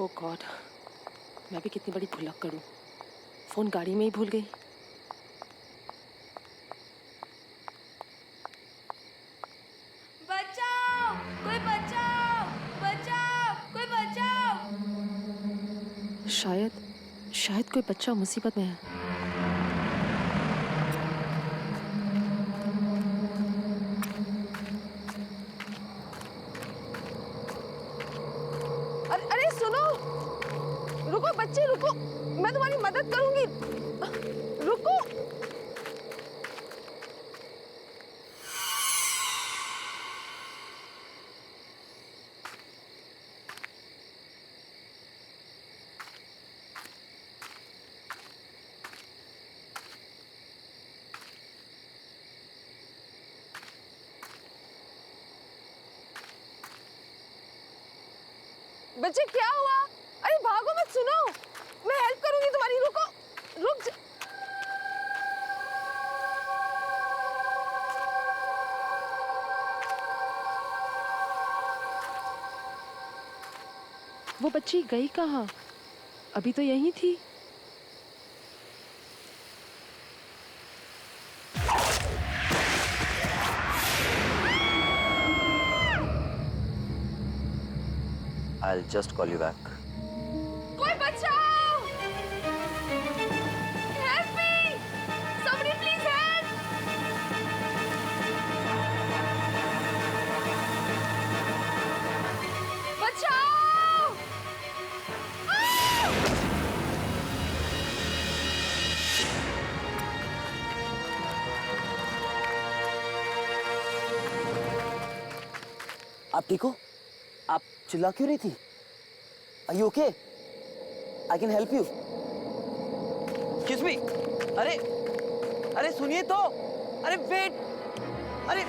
ओह God, मैं भी कितनी बड़ी भुलक्कड़ करूं। फोन गाड़ी में ही भूल गई। बचाओ, कोई बचाओ, बचाओ, कोई बचाओ। शायद कोई बच्चा मुसीबत में है। अरे सुनो, रुको बच्चे रुको, मैं तुम्हारी मदद करूंगी, रुको। बच्चे क्या हुआ? अरे भागो मत, सुनो, मैं हेल्प करूंगी तुम्हारी, रुको, रुक जा। वो बच्ची गई कहाँ? अभी तो यहीं थी। I'll just call you back. कोई बचाओ! Help me! Somebody please help! बचाओ! आप ठीक हो? आप चिल्ला क्यों रही थी? Are you okay? I can help you. Excuse me. अरे सुनिए तो। अरे वेट। अरे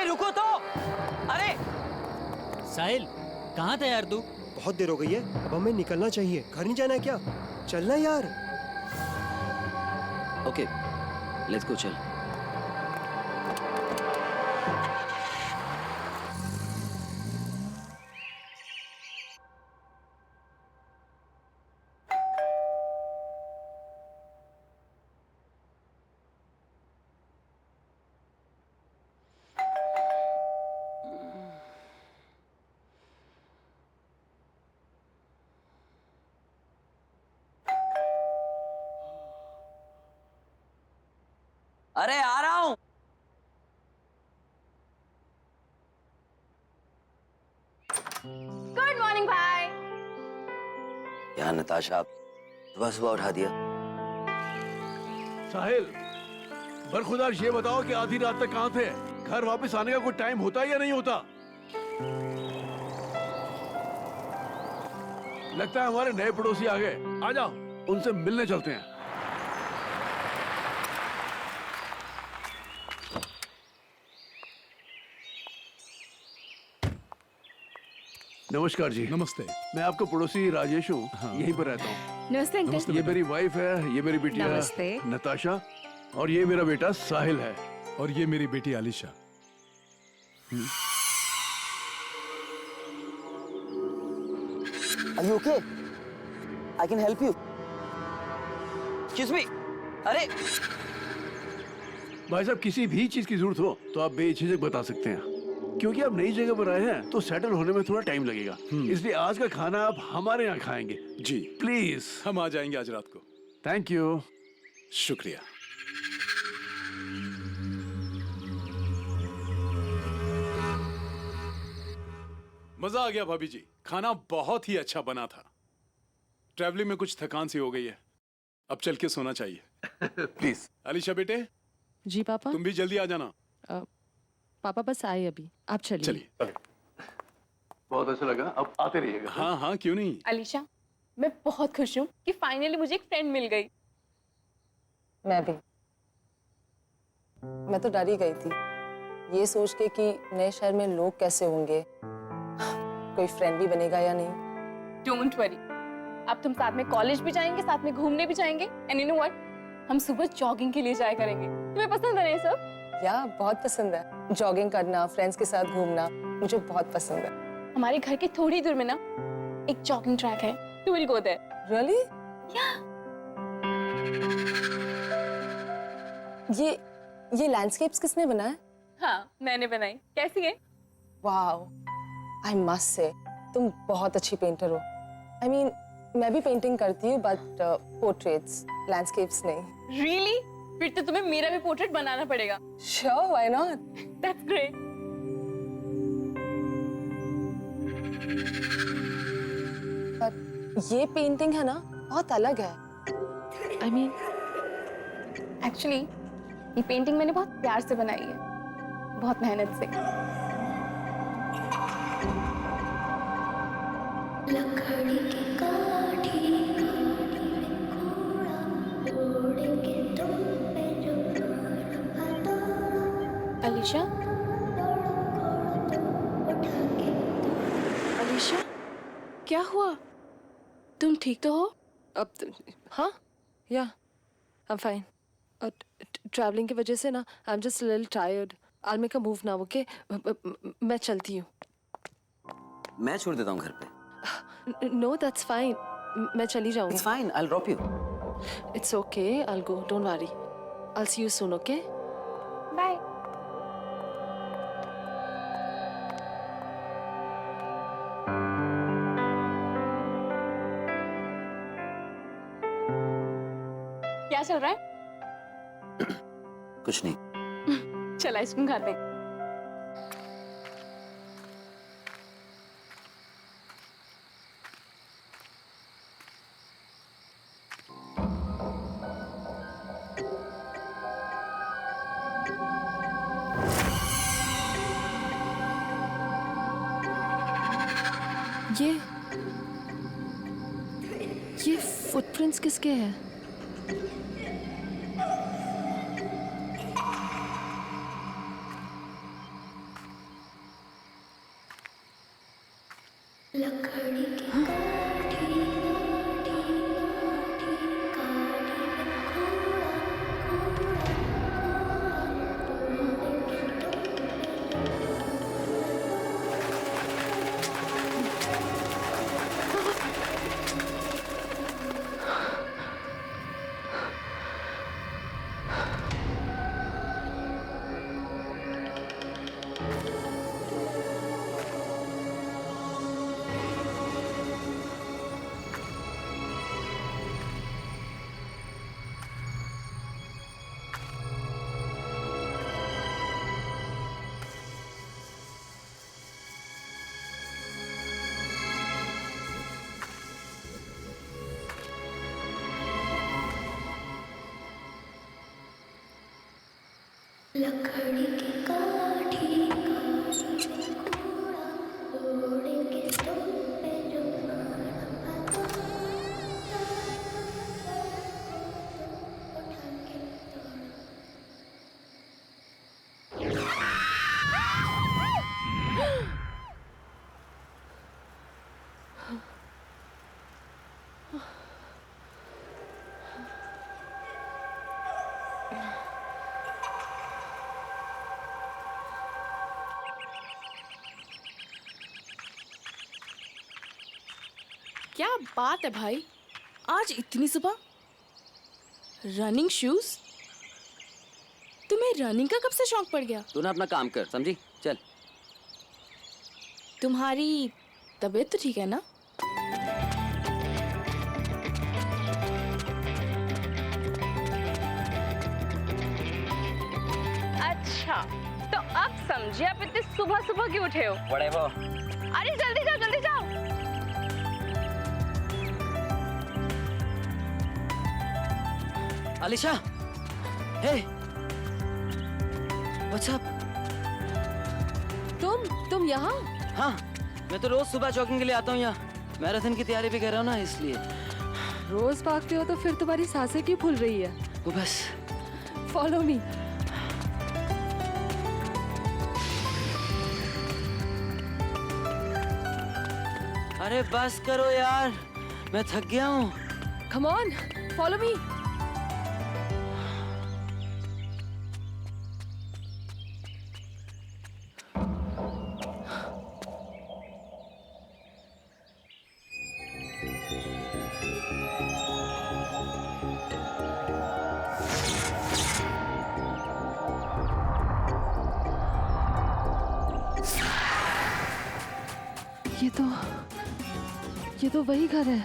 रुको तो। अरे साहिल, कहाँ था यार तू? बहुत देर हो गई है, अब हमें निकलना चाहिए। घर नहीं जाना है क्या? चलना यार। ओके, लेट्स गो, चल। अरे आ रहा हूं। गुड मॉर्निंग भाई। यार नताशा, आप सुबह सुबह उठा दिया। साहिल, बरखुदार ये बताओ कि आधी रात तक कहाँ थे? घर वापस आने का कोई टाइम होता है या नहीं होता? लगता है हमारे नए पड़ोसी आ गए। आ जाओ, उनसे मिलने चलते हैं। नमस्कार जी। नमस्ते। मैं आपका पड़ोसी राजेश हूँ। हाँ। यहीं पर रहता हूँ। नमस्ते अंकल। ये मेरी वाइफ है, ये मेरी बिटिया नमस्ते। नताशा, और ये मेरा बेटा साहिल है। और ये मेरी बेटी Alisha. Are you okay? I can help you. Excuse me. अरे भाई साहब, किसी भी चीज की जरूरत हो तो आप बेझिझक बता सकते हैं, क्योंकि आप नई जगह पर आए हैं तो सेटल होने में थोड़ा टाइम लगेगा। इसलिए आज का खाना आप हमारे यहाँ खाएंगे। जी, प्लीज। हम आ जाएंगे आज रात को। Thank you. शुक्रिया। मजा आ गया भाभी जी, खाना बहुत ही अच्छा बना था। ट्रैवलिंग में कुछ थकान सी हो गई है, अब चल के सोना चाहिए। प्लीज। अलीशा बेटे, जी पापा। तुम भी जल्दी आ जाना। पापा बस आए अभी, आप चलिए। चलिए। बहुत अच्छा लगा, अब आते रहिएगा। हाँ हाँ, क्यों नहीं। अलीशा, मैं बहुत खुश हूँ कि फाइनली मुझे एक फ्रेंड मिल गई। मैं भी। मैं तो डर ही गई थी, ये सोच के कि नए शहर में लोग कैसे होंगे, कोई फ्रेंड भी बनेगा या नहीं। डोंट वरी, अब तुम साथ में कॉलेज भी जाएंगे, साथ में घूमने भी जाएंगे, एंड यू नो व्हाट, हम सुबह जॉगिंग के लिए जाया करेंगे। तुम्हें पसंद है ना ये सब? या बहुत पसंद है। जॉगिंग करना, फ्रेंड्स के साथ घूमना मुझे बहुत पसंद है। हमारे घर के थोड़ी दूर में ना एक जॉगिंग ट्रैक है, you will go there. Really? ये लैंडस्केप्स किसने बनाया? हाँ, मैंने बनाई। कैसी है? वाओ, आई मस्ट से तुम बहुत अच्छी पेंटर हो। आई मीन मैं भी पेंटिंग करती हूँ बट पोर्ट्रेट्स, लैंडस्केप्स नहीं। रियली? फिर तो तुम्हें मेरा भी पोर्ट्रेट बनाना पड़ेगा। Sure, why not? That's great. But ये पेंटिंग है ना बहुत अलग है। आई मीन एक्चुअली ये पेंटिंग मैंने बहुत प्यार से बनाई है, बहुत मेहनत से। अलीशा, अलीशा, क्या हुआ? तुम ठीक तो हो? हाँ, या आई एम फाइन। ट्रैवलिंग की वजह से ना I am just little tired. I make a move now, okay? मैं चलती हूँ। मैं छोड़ देता हूँ घर पे। नो दैट्स फाइन, मैं चली जाऊंगी। It's fine, I'll drop you. It's okay, I will go, don't worry. I will see you soon, okay? Bye. क्या चल रहा है? कुछ नहीं। चल आइसक्रीम खाते हैं। ये फुटप्रिंट्स किसके हैं? लकड़ी की काठी ओढ़ेंगे तुम पे जो क्या बात है भाई, आज इतनी सुबह रनिंग शूज? तुम्हें रनिंग का कब से शौक पड़ गया? तू ना अपना काम कर, समझी? चल। तुम्हारी तबीयत तो ठीक है ना? अच्छा, तो अब समझे आप इतने सुबह सुबह क्यों उठे हो? Whatever. अरे जल्दी जाओ, जल्दी जाओ। Alisha, hey, what's up? तुम यहाँ? हाँ, मैं तो रोज सुबह जॉगिंग के लिए आता हूँ यहाँ। मैराथन की तैयारी भी कर रहा हूँ ना, इसलिए। रोज भागते हो तो फिर तुम्हारी सांसें क्यों फूल रही है? वो बस। Follow me. अरे बस करो यार, मैं थक गया हूँ। Come on, follow me. ये तो वही घर है।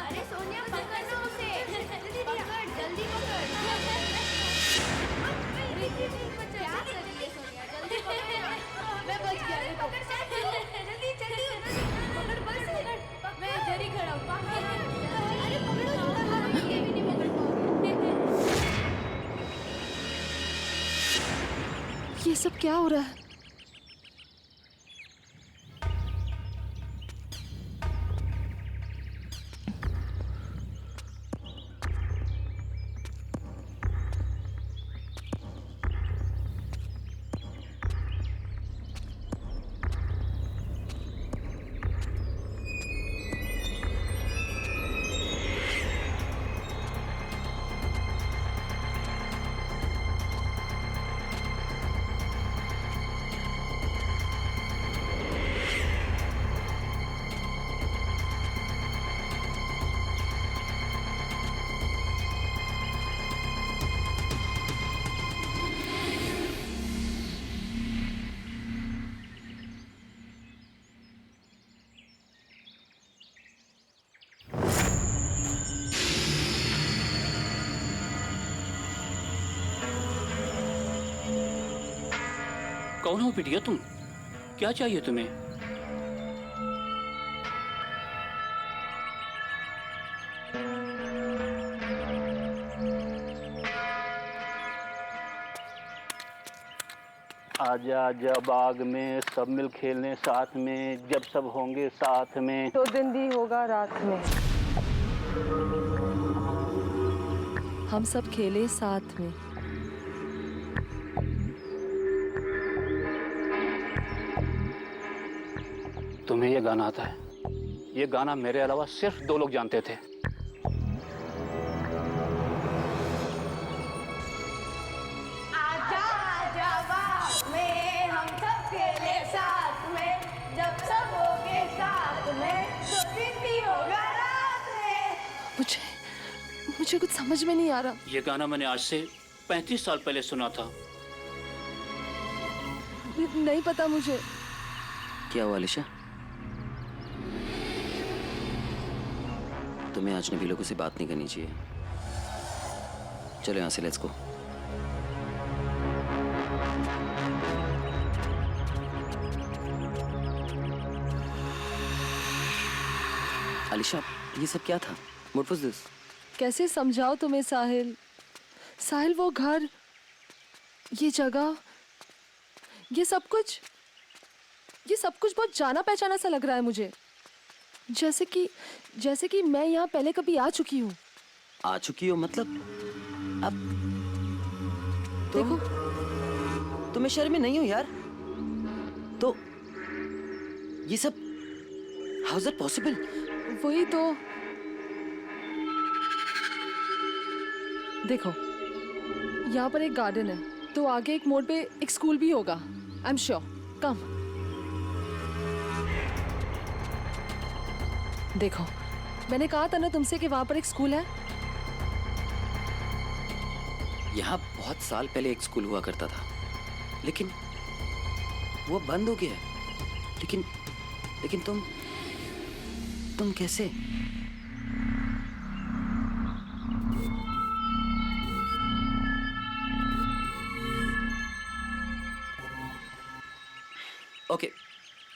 अरे सोनिया पकड़ ना उसे, पकड़ जल्दी पकड़। क्या कर रही है सोनिया, जल्दी पकड़। मैं बच गया, पकड़ जल्दी जल्दी पकड़, बस पकड़, मैं इधर ही खड़ा हूँ। अरे पकड़ो, ये भी नहीं पकड़ पाओगे। ये सब क्या हो रहा है? कौन हो बिटिया तुम? क्या चाहिए तुम्हें? आजा आजा बाग में सब मिल खेलने साथ में, जब सब होंगे साथ में तो दिन भी होगा रात में। हम सब खेले साथ में। तुम्हें ये गाना आता है? ये गाना मेरे अलावा सिर्फ 2 लोग जानते थे। आजा आजा बाग में हम सब खेले साथ में, जब सब होंगे साथ में तो दिन भी होगा रात में। मुझे कुछ समझ में नहीं आ रहा। ये गाना मैंने आज से 35 साल पहले सुना था। नहीं पता मुझे। क्या हुआ अलीशा? तुम्हें अजनबी लोगों से बात नहीं करनी चाहिए। चलो यहाँ से, लेट्स गो। अलीशा, ये सब क्या था? What was this? कैसे समझाओ तुम्हें साहिल? साहिल, वो घर, ये जगह, ये सब कुछ बहुत जाना पहचाना सा लग रहा है मुझे। जैसे कि मैं यहाँ पहले कभी आ चुकी हूँ। आ चुकी हो मतलब? अब देखो, तुम्हें शर्म नहीं हो यार? तो ये सब हाउ इज इट पॉसिबल? वही तो। देखो, यहाँ पर एक गार्डन है, तो आगे एक मोड़ पे एक स्कूल भी होगा। I am sure. कम देखो, मैंने कहा था ना तुमसे कि वहां पर एक स्कूल है। यहाँ बहुत साल पहले एक स्कूल हुआ करता था, लेकिन वो बंद हो गया है। लेकिन तुम कैसे?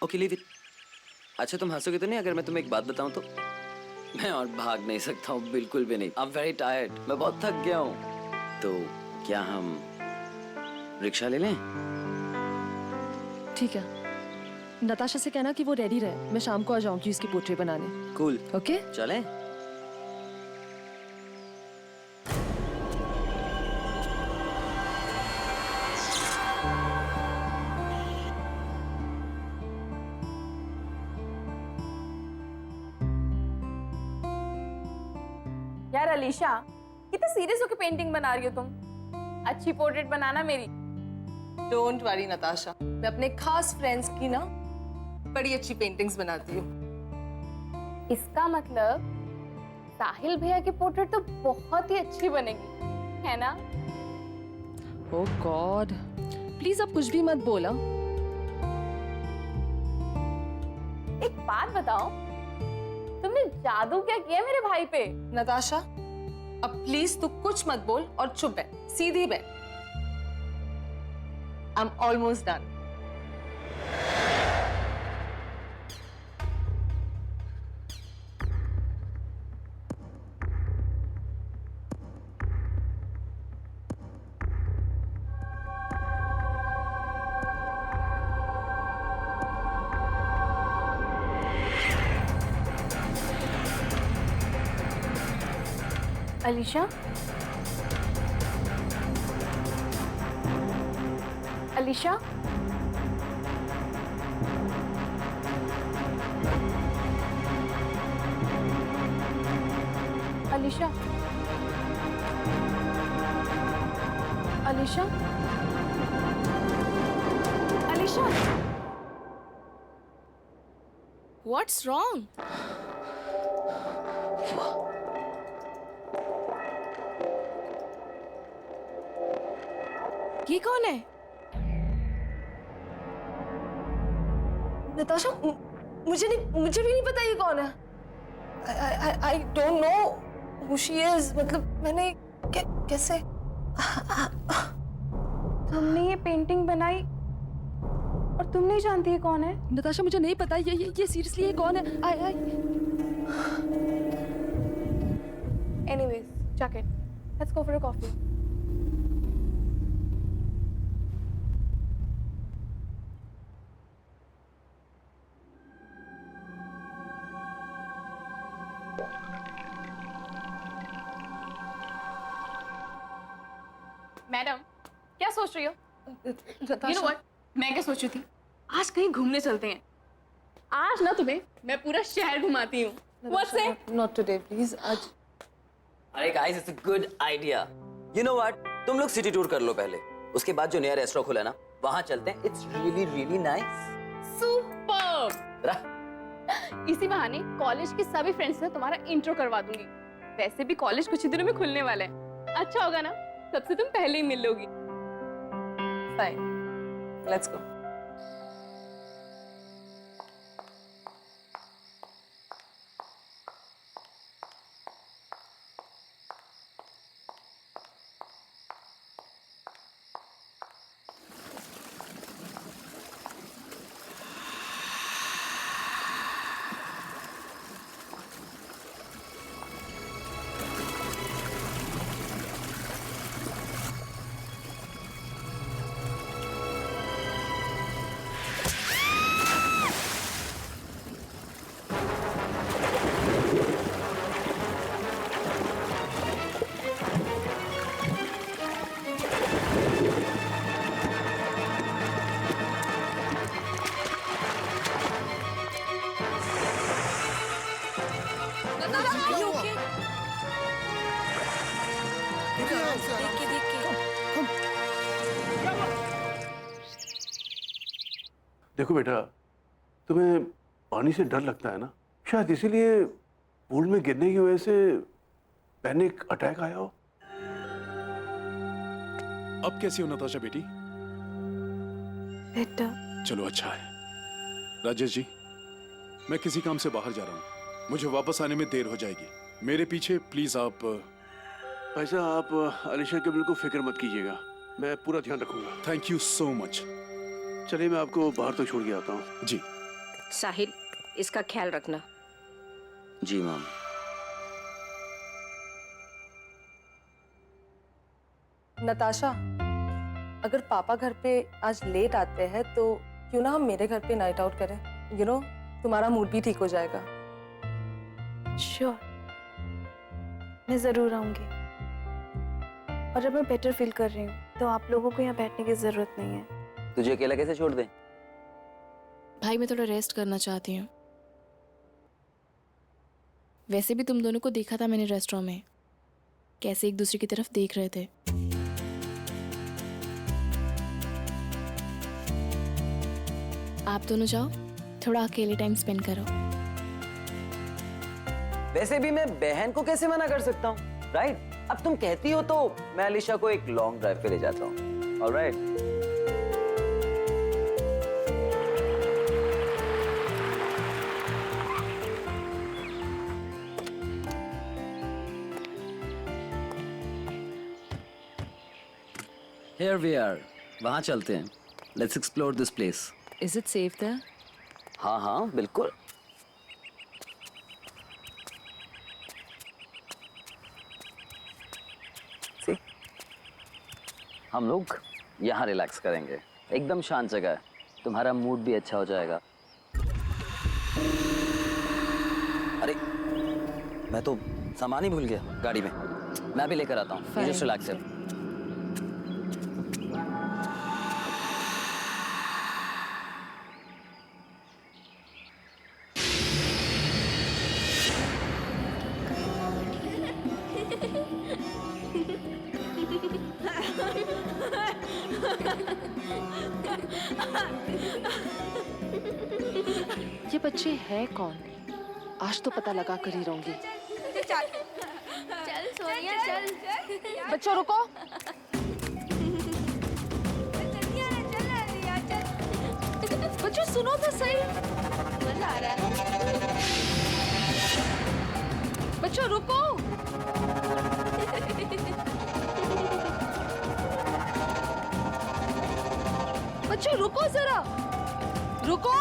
Okay leave it. अच्छा, तुम हंसोगे तो नहीं अगर मैं तुम्हें एक बात बताऊं तो? मैं और भाग नहीं सकता हूँ, बिल्कुल भी नहीं। आई एम वेरी टायर्ड, मैं बहुत थक गया हूँ। तो क्या हम रिक्शा ले लें? ठीक है, नताशा से कहना कि वो रेडी रहे, मैं शाम को आ जाऊंगी उसकी पोर्ट्रेट बनाने। कूल। ओके, चलें? यार अलीशा, कितने सीरियस होकर पेंटिंग बना रही हो तुम? अच्छी पोर्ट्रेट बनाना मेरी। डोंट वरी नताशा, मैं अपने खास फ्रेंड्स की ना बड़ी अच्छी पेंटिंग्स बनाती हूँ। इसका मतलब साहिल भैया की पोर्ट्रेट तो बहुत ही अच्छी बनेगी, है ना? ओह गॉड, प्लीज अब कुछ भी मत बोला। बात बताओ, तुमने जादू क्या किया मेरे भाई पे? नताशा, अब प्लीज तू कुछ मत बोल और चुप बैठ, सीधी बैठ। I am almost done. Alisha, Alisha, Alisha, Alisha, Alisha, What's wrong? ये कौन है? नताशा, मुझे भी नहीं पता ये कौन है। I don't know who she is। मतलब मैंने कैसे? तुमने ये पेंटिंग बनाई और तुम नहीं जानती है कौन है? नताशा, मुझे नहीं पता ये सीरियसली ये कौन है? Anyways, chuck it. Let's go for a coffee. Madam, क्या सोच रही हो? You know what? मैं क्या सोच रही थी? आज कहीं घूमने चलते हैं। आज ना तुम्हें मैं पूरा शहर घुमाती हूँ। What's it? Not today, please। आज अरे guys, it's a good idea. You know what, तुम लोग सिटी टूर कर लो पहले, उसके बाद जो नया रेस्टोरेंट खुला है ना, वहां चलते हैं। It's really really nice. Super. इसी बहाने कॉलेज के सभी फ्रेंड्स से तुम्हारा इंट्रो करवा दूंगी। वैसे भी कॉलेज कुछ ही दिनों में खुलने वाला है। अच्छा होगा ना, सबसे तुम पहले ही मिल लोगी। fine, let's go। देखो बेटा, तुम्हें पानी से डर लगता है ना, शायद इसीलिए पूल में गिरने की वजह से पैनिक अटैक आया हो। अब कैसी हो नताशा बेटी? बेटा, चलो अच्छा है। राजेश जी, मैं किसी काम से बाहर जा रहा हूँ, मुझे वापस आने में देर हो जाएगी। मेरे पीछे प्लीज आप। ऐसा आप अलीशा के बिल्कुल फिक्र मत कीजिएगा, मैं पूरा ध्यान रखूंगा। Thank you so much. चलिए मैं आपको बाहर तक छोड़ के आता हूँ। जी। साहिल, इसका ख्याल रखना। जी मैम। नताशा, अगर पापा घर पे आज लेट आते हैं तो क्यों ना हम मेरे घर पे नाइट आउट करें? यू नो, तुम्हारा मूड भी ठीक हो जाएगा। श्योर, मैं जरूर आऊंगी। और अब मैं बेटर फील कर रही हूँ, तो आप लोगों को यहाँ बैठने की जरूरत नहीं है। तुझे अकेला कैसे छोड़ दें? भाई, मैं थोड़ा रेस्ट करना चाहती हूँ। वैसे भी तुम दोनों को देखा था मैंने रेस्टोरेंट में, कैसे एक दूसरे की तरफ देख रहे थे। आप दोनों जाओ, थोड़ा अकेले टाइम स्पेंड करो। वैसे भी मैं बहन को कैसे मना कर सकता हूँ, राइट? अब तुम कहती हो तो मैं अलीशा को एक लॉन्ग ड्राइव पे ले जाता हूँ। ऑलराइट। Here we are. वहाँ चलते हैं. Let's explore this place. Is it safe there? हाँ हाँ बिल्कुल. See? हम लोग यहाँ रिलैक्स करेंगे. एकदम शांत जगह है. तुम्हारा मूड भी अच्छा हो जाएगा. अरे मैं तो सामान ही भूल गया गाड़ी में. मैं भी लेकर आता हूँ. जस्ट रिलैक्स है. ये बच्चे हैं कौन? आज तो पता लगा कर ही रहूंगी. चल सोनिया चल. बच्चों रुको. बच्चों सुनो तो सही. मजा आ रहा है. बच्चों रुको. बच्चों रुको जरा. रुको.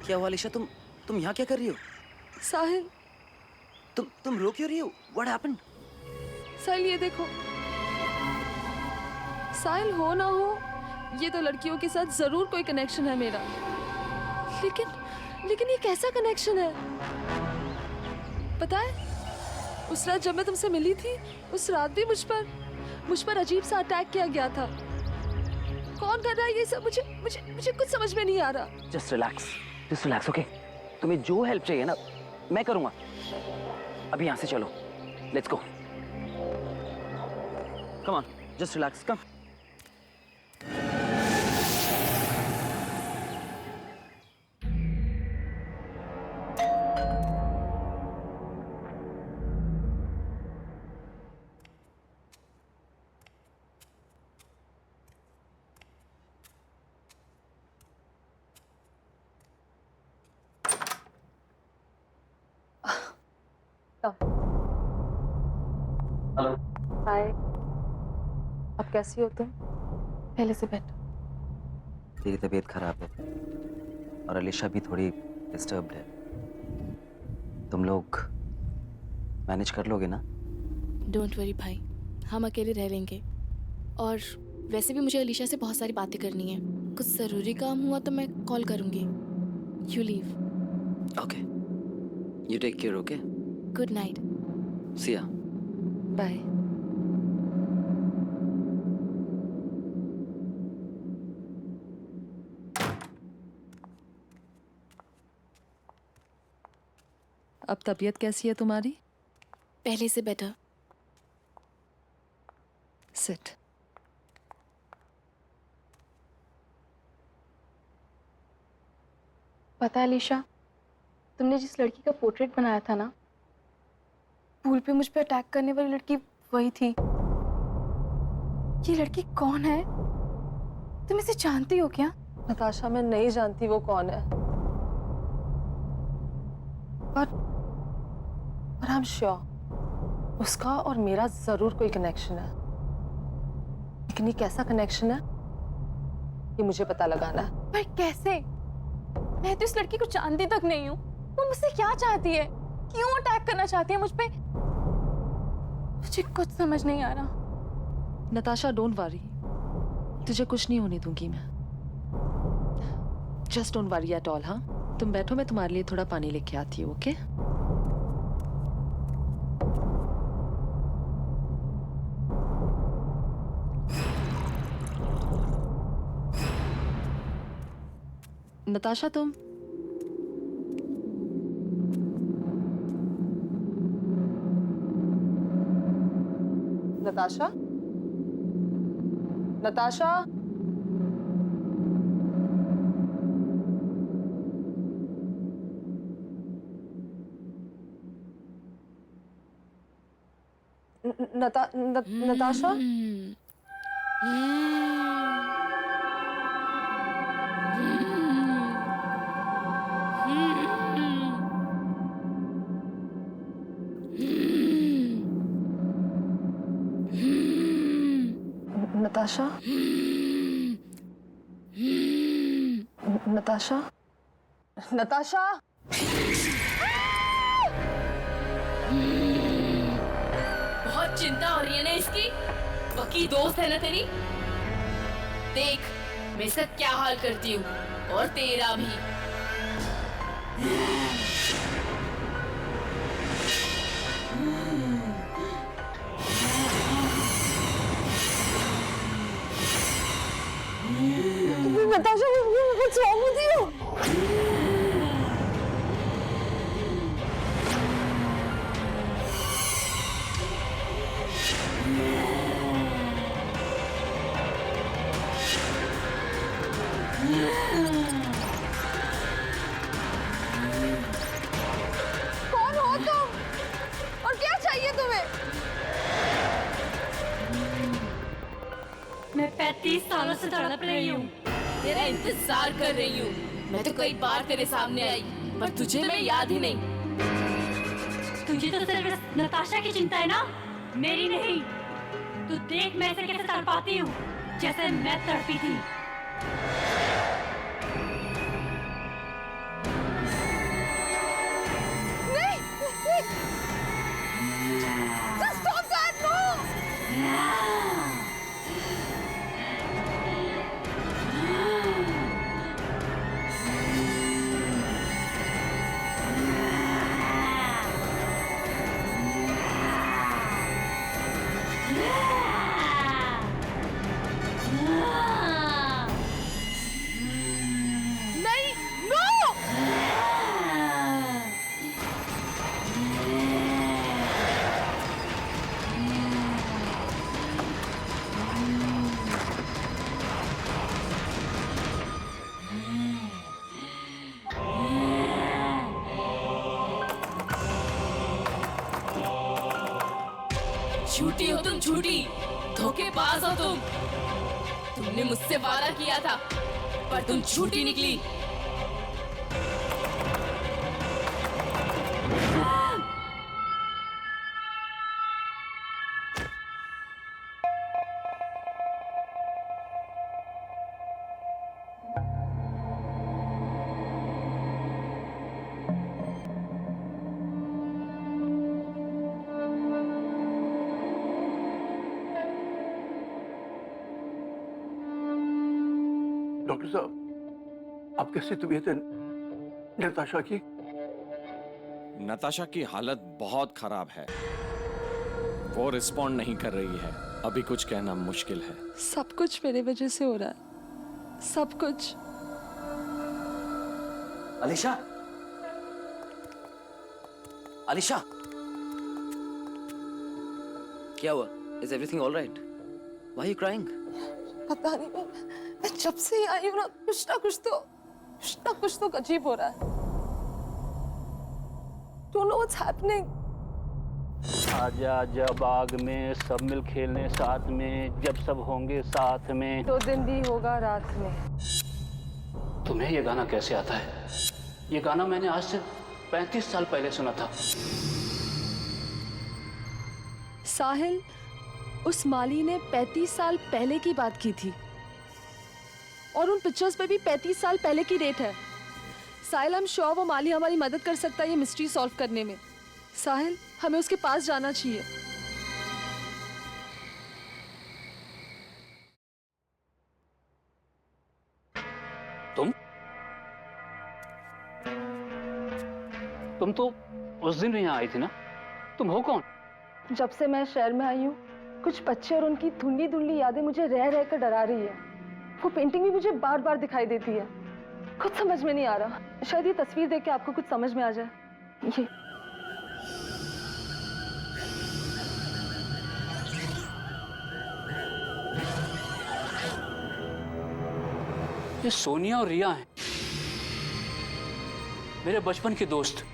क्या हुआ अलीशा? तुम यहाँ क्या कर रही हो? साहिल. तुम रो क्यों रही हो? What happened? साहिल ये देखो. साहिल हो ना हो ये तो लड़कियों के साथ जरूर कोई कनेक्शन है मेरा. लेकिन ये कैसा कनेक्शन है? पता है उस रात जब मैं तुमसे मिली थी उस रात भी मुझ पर अजीब सा अटैक किया गया था. कौन कर रहा है ये सब? मुझे कुछ समझ में नहीं आ रहा. Just relax, okay? तुम्हें जो हेल्प चाहिए ना मैं करूँगा. अभी यहाँ से चलो. Let's go. Come on, just relax. Come. Hello. Hi. अब कैसी हो तुम? पहले से बेटर. तेरी तबीयत खराब है और अलीशा भी थोड़ी डिस्टर्ब्ड है. तुम लोग मैनेज कर लोगे ना? डोंट वरी भाई, हम अकेले रह लेंगे। और वैसे भी मुझे अलीशा से बहुत सारी बातें करनी है। कुछ ज़रूरी काम हुआ तो मैं कॉल करूँगी। You leave. Okay, you take care. Okay, good night. See ya. Bye. अब तबीयत कैसी है तुम्हारी? पहले से बेटर। सिट। पता है अलीशा, तुमने जिस लड़की का पोर्ट्रेट बनाया था ना, पूल पे मुझ पे अटैक करने वाली लड़की वही थी। ये लड़की कौन है? तुम इसे जानती हो क्या? नताशा, मैं नहीं जानती वो कौन है, but आई एम श्योर उसका और मेरा जरूर कोई कनेक्शन है। लेकिन ये कैसा कनेक्शन है, ये मुझे पता लगाना है। पर कैसे? मैं तो इस लड़की को जानती तक नहीं हूँ। वो मुझसे क्या चाहती है? क्यों अटैक करना चाहती है मुझ पे? मुझे कुछ समझ नहीं आ रहा। नताशा, डोंट वरी, तुझे कुछ नहीं होने दूंगी मैं। Just don't worry at all. हाँ, तुम बैठो, मैं तुम्हारे लिए थोड़ा पानी लेके आती हूँ। ओके? नताशा, तुम नताशा, नताशा, नताशा, नताशा, नताशा, नताशा। बहुत चिंता हो रही है ना इसकी? पक्की दोस्त है ना तेरी? देख मैं इसका क्या हाल करती हूँ, और तेरा भी। Natasha, what's wrong with you? कौन हो तुम? और क्या चाहिए तुम्हें? मैं 35 सालों से तड़प रही हूँ। तेरा इंतजार कर रही हूँ। मैं तो कई बार तेरे सामने आई, पर तुझे मैं याद ही नहीं। तुझे तो सिर्फ इस नताशा की चिंता है ना, मेरी नहीं। तू देख मैं इसे कैसे तड़पाती हूँ, जैसे मैं तड़पी थी। Just stop that! No! नहीं, no! झूठी हो तुम, झूठी, धोखेबाज हो तुम। तुमने मुझसे वादा किया था, पर तुम झूठी निकली। डॉक्टर साहब, अब कैसी तबीयत है नताशा की? नताशा की हालत बहुत खराब है, वो रिस्पॉन्ड नहीं कर रही है। अभी कुछ कहना मुश्किल है। सब कुछ मेरी वजह से हो रहा है, सब कुछ। अलीशा, अलीशा, क्या हुआ? Is everything all right? Why are you crying? पता नहीं, मैं जब से आई हूँ ना कुछ ना कुछ तो अजीब हो रहा है। Don't know what's happening. आजा आजा बाग में सब मिल खेलने साथ में, जब सब होंगे साथ में। 2 दिन भी होगा रात में। तुम्हें ये गाना कैसे आता है? ये गाना मैंने आज से 35 साल पहले सुना था। साहिल, उस माली ने 35 साल पहले की बात की थी और उन पिक्चर्स पे भी 35 साल पहले की डेट है। साहिल, हम श्योर वो माली हमारी मदद कर सकता है ये मिस्ट्री सॉल्व करने में। साहिल, हमें उसके पास जाना चाहिए। तुम तो उस दिन भी यहाँ आई थी ना? तुम हो कौन? जब से मैं शहर में आई हूँ, कुछ बच्चे और उनकी धुंधली धुंधली यादें मुझे रह रह कर डरा रही है। वो पेंटिंग भी मुझे बार बार दिखाई देती है। कुछ समझ में नहीं आ रहा। शायद ये तस्वीर देख के आपको कुछ समझ में आ जाए। ये सोनिया और रिया हैं, मेरे बचपन के दोस्त।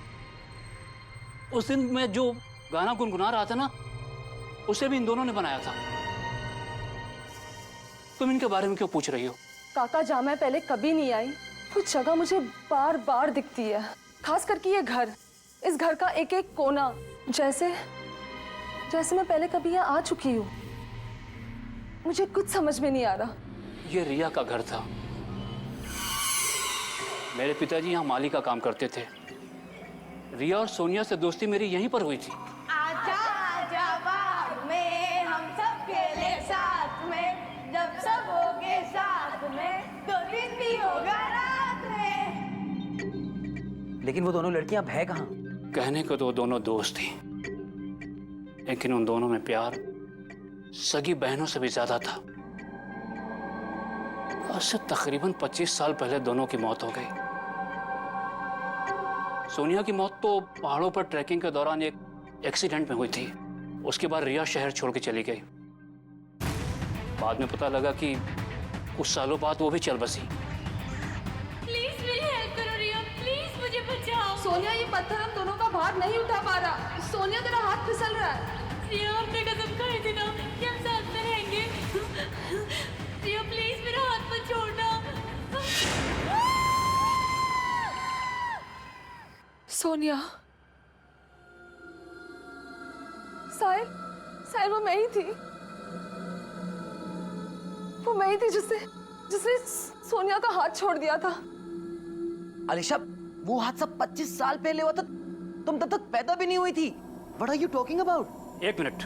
उस दिन मैं जो गाना गुनगुना रहा था ना, उसे भी इन दोनों ने बनाया था। तुम इनके बारे में क्यों पूछ रही हो? काका जहाँ मैं पहले कभी नहीं आई, वो जगह मुझे बार बार दिखती है। खास करके ये घर, इस घर का एक एक कोना, जैसे मैं पहले कभी यहाँ आ चुकी हूँ। मुझे कुछ समझ में नहीं आ रहा। ये रिया का घर था। मेरे पिताजी यहाँ माली का काम करते थे। रिया और सोनिया से दोस्ती मेरी यहीं पर हुई थी। आजा आजा बाग में हम सब खेले साथ में, जब सब होगे साथ में, 2 दिन भी होगा रात में। लेकिन वो दोनों लड़कियां अब है कहाँ? कहने को तो दोनों दोस्त थी, लेकिन उन दोनों में प्यार सगी बहनों से भी ज्यादा था। आज से तकरीबन 25 साल पहले दोनों की मौत हो गई। सोनिया की मौत तो पहाड़ों पर ट्रैकिंग के दौरान एक एक्सीडेंट में हुई थी। उसके बाद रिया शहर छोड़ के चली गई। बाद में पता लगा कि कुछ सालों बाद वो भी चल बसी। प्लीज मेरी हेल्प करो रिया, प्लीज मुझे बचाओ। सोनिया, ये पत्थर हम दोनों का भार नहीं उठा पा रहा। सोनिया, तेरा हाथ फिसल रहा है। रिया, हमने कसम खाई थी ना कि हम साथ में रहेंगे। रिया प्लीज मेरा हाथ मत छोड़ना। सोनिया, साहिल, वो मैं ही थी। वो मैं ही थी जिसने सोनिया का हाथ छोड़ दिया था। अलीशा, वो हादसा 25 साल पहले हुआ था। तुम तब तक पैदा भी नहीं हुई थी। What are you talking about? 1 minute,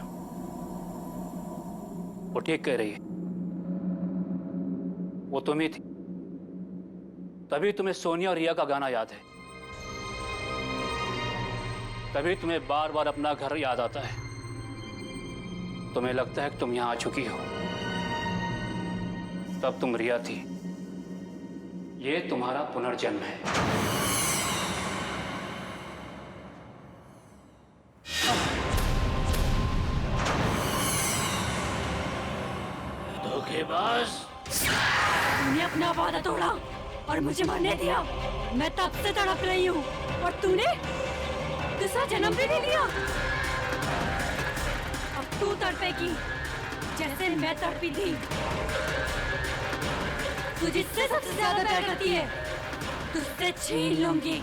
वो ठीक कह रही है। वो तुम ही थी, तभी तुम्हें सोनिया और रिया का गाना याद है। तभी तुम्हें बार बार अपना घर याद आता है। तुम्हें लगता है कि तुम यहां आ चुकी हो। तब तुम रिया थी। ये तुम्हारा पुनर्जन्म है। धोखेबाज, तूने अपना वादा तोड़ा और मुझे मरने दिया। मैं तब से तड़प रही हूँ और तूने दूसरा जन्म भी ले लिया। अब तू तड़पेगी जैसे मैं तड़पी थी। तू जिससे सबसे ज्यादा प्यार करती है, तुझसे छीन लूंगी,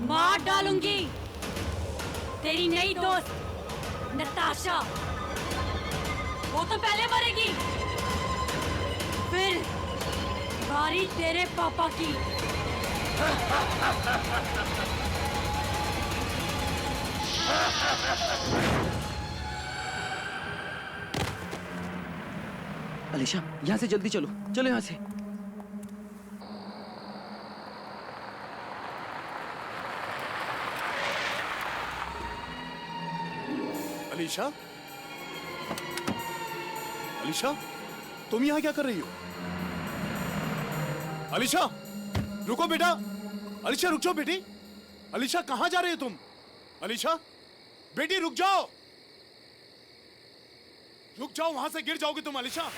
मार डालूंगी। तेरी नई दोस्त नताशा, वो तो पहले मरेगी, फिर बारी तेरे पापा की। अलीशा, यहाँ से जल्दी चलो, चलो यहाँ से। अलीशा, अलीशा, तुम यहाँ क्या कर रही हो? अलीशा, रुको बेटा। अलीशा रुक जाओ बेटी। अलीशा कहाँ जा रही हो तुम? अलीशा, बेटी रुक जाओ, रुक जाओ, वहां से गिर जाओगे तुम। अलीशा,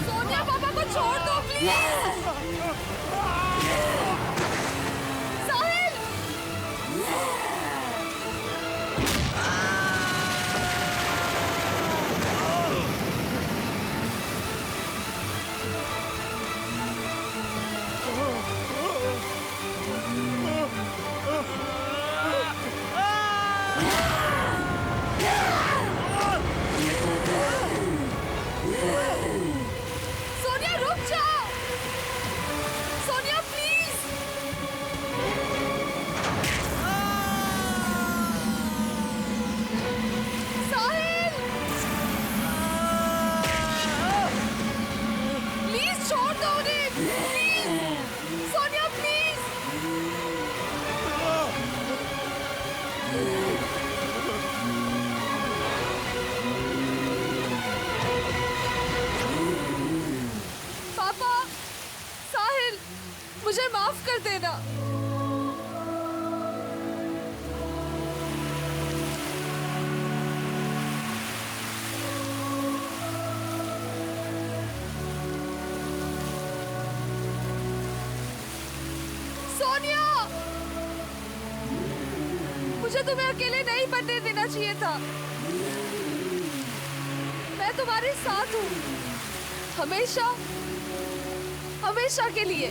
सोनिया, पापा को छोड़ दो प्लीज। साहिल, सोनिया रुक जाओ। सोनिया प्लीज। साहिल, प्लीज छोड़ दो उन्हें। Please Sonia, please. पापा, साहिल, मुझे माफ कर देना। सोनिया, मुझे तुम्हें अकेले नहीं बनने देना चाहिए था। मैं तुम्हारे साथ हूँ, हमेशा, हमेशा के लिए।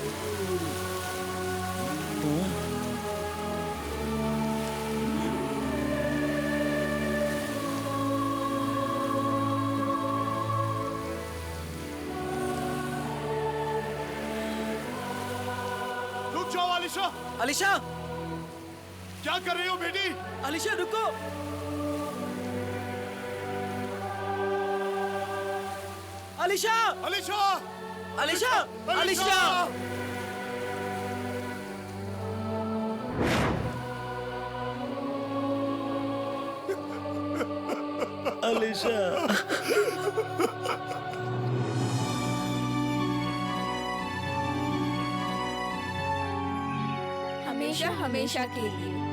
रुक जाओ अलीशा। अलीशा, क्या कर रही हो बेटी? अलीशा रुको। अलीशा, अलीशा, अलीशा, अलीशा। अलीशा, हमेशा हमेशा के लिए।